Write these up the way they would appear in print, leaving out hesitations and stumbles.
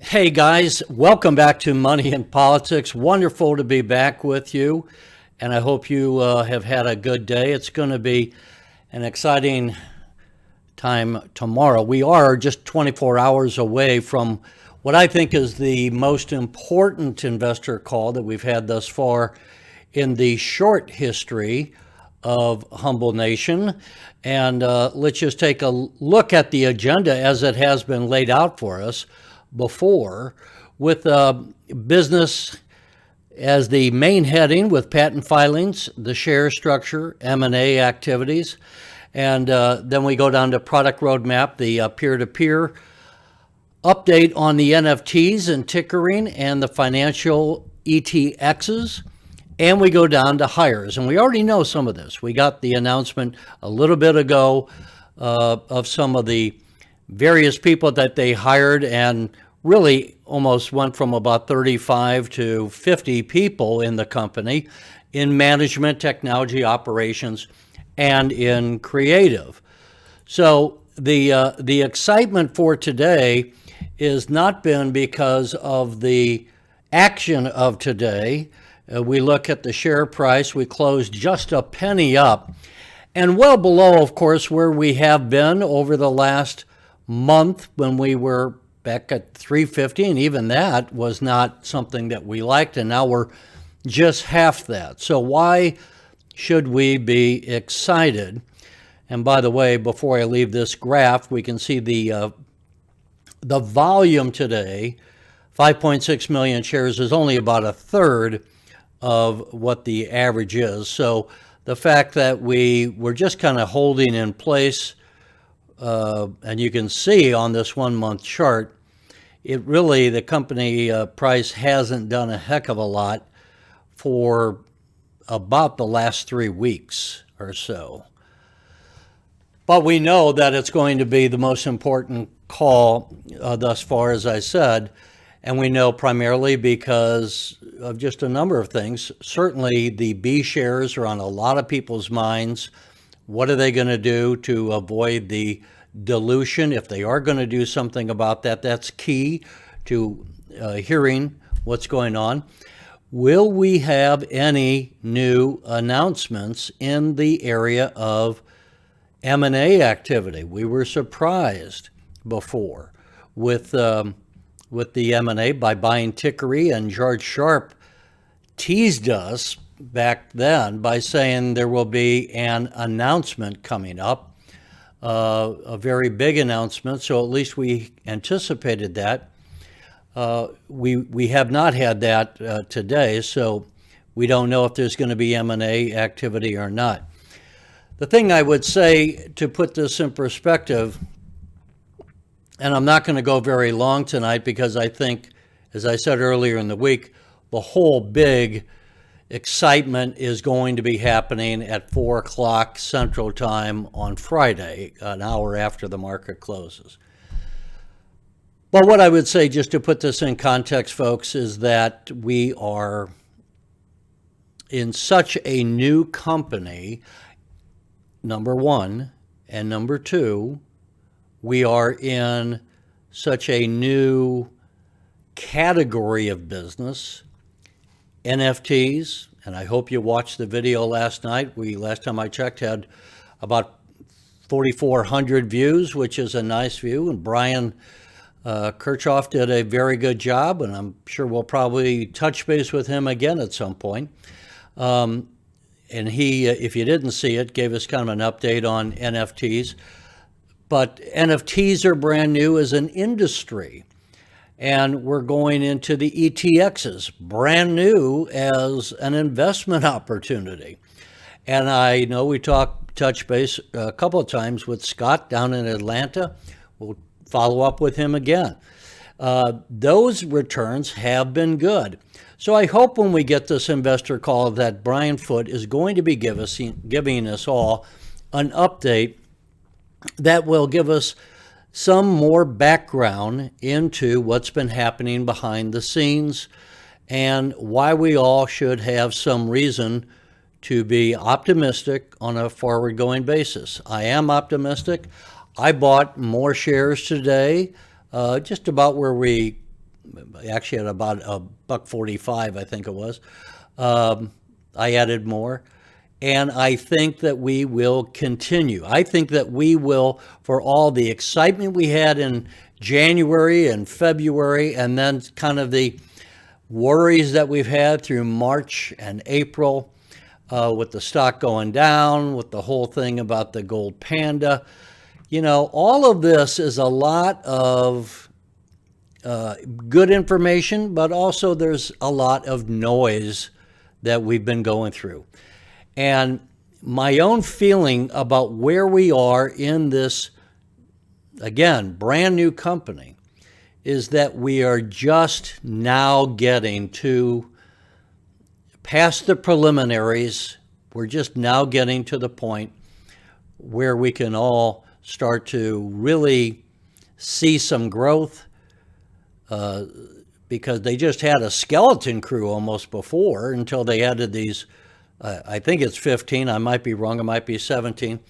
Hey guys, welcome back to Money and Politics. Wonderful to be back with you, and I hope you have had a good day. It's going to be an exciting time tomorrow. We are just 24 hours away from what I think is the most important investor call that we've had thus far in the short history of Humbl Nation. And let's just take a look at the agenda as it has been laid out for us before, with business as the main heading, with patent filings, the share structure, M&A activities, and then we go down to product roadmap, the peer-to-peer update on the NFTs and tickering and the financial ETXs, and we go down to hires. And we already know some of this. We got the announcement a little bit ago of some of the various people that they hired, and really almost went from about 35 to 50 people in the company in management, technology, operations, and in creative. So the excitement for today is not been because of the action of today. We look at the share price, we closed just a penny up, and well below, of course, where we have been over the last month when we were back at 350, and even that was not something that we liked, and now we're just half that. So why should we be excited? And by the way, before I leave this graph, we can see the volume today, 5.6 million shares, is only about a third of what the average is. So the fact that we were just kind of holding in place, and you can see on this 1 month chart, it really, the company price hasn't done a heck of a lot for about the last 3 weeks or so. But we know that it's going to be the most important call thus far, as I said, and we know primarily because of just a number of things. Certainly the B shares are on a lot of people's minds. What are they going to do to avoid the dilution? If they are going to do something about that, that's key to hearing what's going on. Will we have any new announcements in the area of M&A activity? We were surprised before with the M&A by buying Tickery, and George Sharp teased us back then by saying there will be an announcement coming up, a very big announcement, so at least we anticipated that. We have not had that today, so we don't know if there's going to be M&A activity or not. The thing I would say, to put this in perspective, and I'm not going to go very long tonight because I think, as I said earlier in the week, the whole big excitement is going to be happening at 4 o'clock Central Time on Friday, an hour after the market closes. But what I would say, just to put this in context, folks, is that we are in such a new company, number one, and number two, we are in such a new category of business, NFTs, and I hope you watched the video last night. We, last time I checked, had about 4,400 views, which is a nice view, and Brian Kirchhoff did a very good job, and I'm sure we'll probably touch base with him again at some point. And he, if you didn't see it, gave us kind of an update on NFTs. But NFTs are brand new as an industry, and we're going into the ETXs, brand new as an investment opportunity. And I know we touch base a couple of times with Scott down in Atlanta. We'll follow up with him again. Those returns have been good. So I hope when we get this investor call that Brian Foote is going to be giving us all an update that will give us some more background into what's been happening behind the scenes and why we all should have some reason to be optimistic on a forward-going basis. I am optimistic. I bought more shares today, just about where we actually at about $1.45, I think it was. I added more. And I think that we will continue. I think that we will, for all the excitement we had in January and February, and then kind of the worries that we've had through March and April, with the stock going down, with the whole thing about the gold panda. All of this is a lot of good information, but also there's a lot of noise that we've been going through. And my own feeling about where we are in this, again, brand new company, is that we are just now getting to past the preliminaries. We're just now getting to the point where we can all start to really see some growth, because they just had a skeleton crew almost before until they added these, I think it's 15, I might be wrong, it might be 17,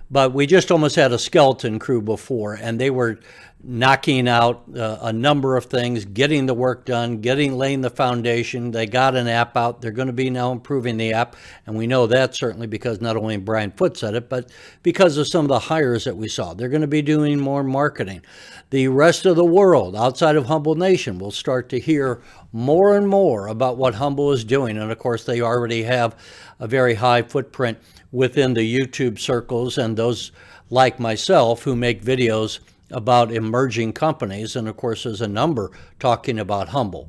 but we just almost had a skeleton crew before, and they were knocking out a number of things, getting the work done, laying the foundation. They got an app out. They're going to be now improving the app, and we know that certainly because not only Brian Foote said it, but because of some of the hires that we saw. They're going to be doing more marketing. The rest of the world outside of Humbl Nation will start to hear more and more about what Humbl is doing, and of course they already have a very high footprint within the YouTube circles and those like myself who make videos about emerging companies, and of course there's a number talking about Humbl.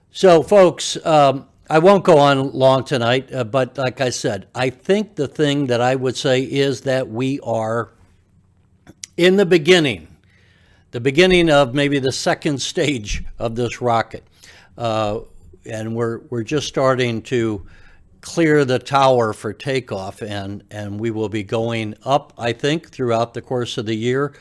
So folks, I won't go on long tonight, but like I said, I think the thing that I would say is that we are in the beginning of maybe the second stage of this rocket, and we're just starting to clear the tower for takeoff, and we will be going up, I think, throughout the course of the year.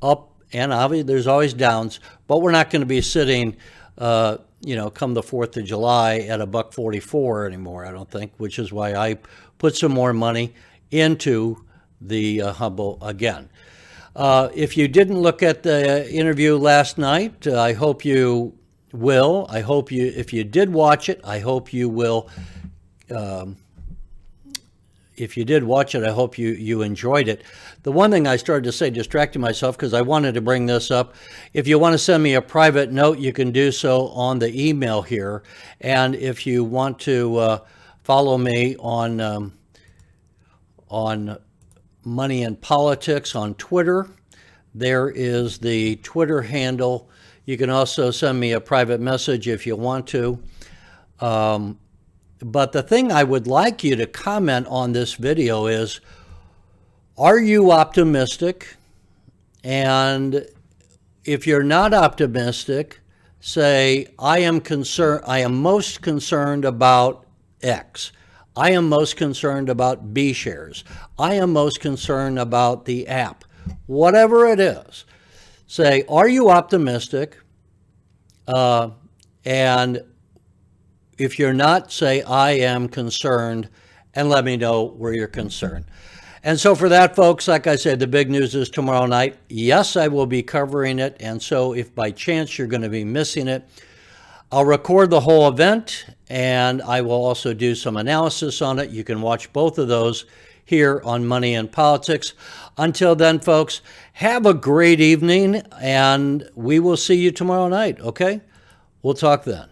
Up, and obviously there's always downs, but we're not going to be sitting, come the 4th of July at $1.44 anymore, I don't think, which is why I put some more money into the Humbl again. If you didn't look at the interview last night, I hope you will. If you did watch it, I hope you will. If you did watch it, I hope you enjoyed it. The one thing I started to say, distracting myself because I wanted to bring this up, if you want to send me a private note, you can do so on the email here. And if you want to follow me on Money and Politics on Twitter, there is the Twitter handle. You can also send me a private message if you want to. But the thing I would like you to comment on this video is, are you optimistic? And if you're not optimistic, say, I am most concerned about X. I am most concerned about B shares. I am most concerned about the app. Whatever it is, say, are you optimistic? And if you're not, say, I am concerned, and let me know where you're concerned. And so for that, folks, like I said, the big news is tomorrow night. Yes, I will be covering it. And so if by chance you're going to be missing it, I'll record the whole event, and I will also do some analysis on it. You can watch both of those here on Money and Politics. Until then, folks, have a great evening, and we will see you tomorrow night, okay? We'll talk then.